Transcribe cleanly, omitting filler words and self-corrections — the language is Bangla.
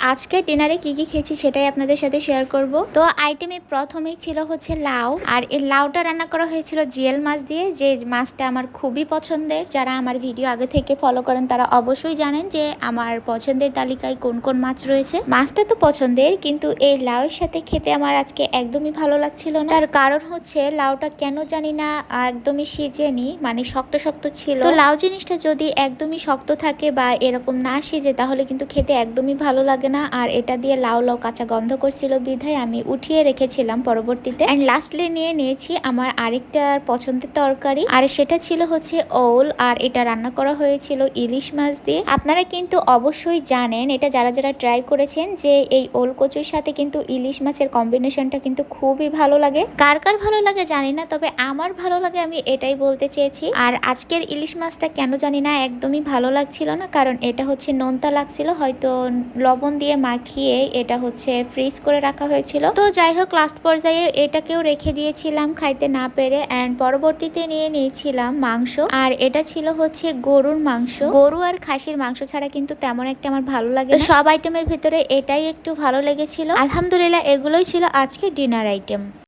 আজকে ডিনারে কি কি খেয়েছি সেটাই আপনাদের সাথে শেয়ার করব। তো আইটেমে প্রথমেই ছিল হচ্ছে লাউ, আর এই লাউটা রান্না করা হয়েছিল জিএল মাছ দিয়ে, যে মাছটা আমার খুবই পছন্দের। যারা আমার ভিডিও আগে থেকে ফলো করেন তারা অবশ্যই জানেন যে আমার পছন্দের তালিকায় কোন কোন মাছ রয়েছে। মাছটা তো পছন্দের, কিন্তু এই লাউয়ের সাথে খেতে আমার আজকে একদমই ভালো লাগছিল না। তার কারণ হচ্ছে লাউটা কেন জানি না একদমই সিজেনি, মানে শক্ত শক্ত ছিল। তো লাউ জিনিসটা যদি একদমই শক্ত থাকে বা এরকম না সিজে তাহলে কিন্তু খেতে একদমই ভালো লাগে না। আর এটা দিয়ে লাউ লাউ কাঁচা গন্ধ করছিল বিধায় আমি উঠিয়ে রেখেছিলাম পরবর্তীতে। এন্ড লাস্টলি নিয়ে নিয়েছি আমার আরেকটা পছন্দের তরকারি, আর সেটা ছিল হচ্ছে ওল, আর এটা রান্না করা হয়েছিল ইলিশ মাছ দিয়ে। আপনারা কিন্তু অবশ্যই জানেন এটা, যারা যারা ট্রাই করেছেন, যে এই ওল কচুর সাথে কিন্তু ইলিশ মাছের কম্বিনেশনটা কিন্তু খুবই ভালো লাগে। কার কার ভালো লাগে জানি না, তবে আমার ভালো লাগে, আমি এটাই বলতে চেয়েছি। আর আজকের ইলিশ মাছটা কেন জানি না একদমই ভালো লাগছিল না, কারণ এটা হচ্ছে নোনতা লাগছিল, হয়তো লবণ দিয়ে মাখিয়ে এটা হচ্ছে ফ্রিজ করে রাখা হয়েছিল। তো যাই হোক, লাস্ট পর্যায়ে এটাকেও রেখে দিয়েছিলাম খাইতে না পেরে। অ্যান্ড পরবর্তীতে নিয়ে নিয়েছিলাম মাংস, আর এটা ছিল হচ্ছে গরুর মাংস। গরু আর খাসির মাংস ছাড়া কিন্তু তেমন একটা আমার ভালো লাগে না। সব আইটেমের ভিতরে এটাই একটু ভালো লেগেছিল। আলহামদুলিল্লাহ, এগুলোই ছিল আজকে ডিনার আইটেম।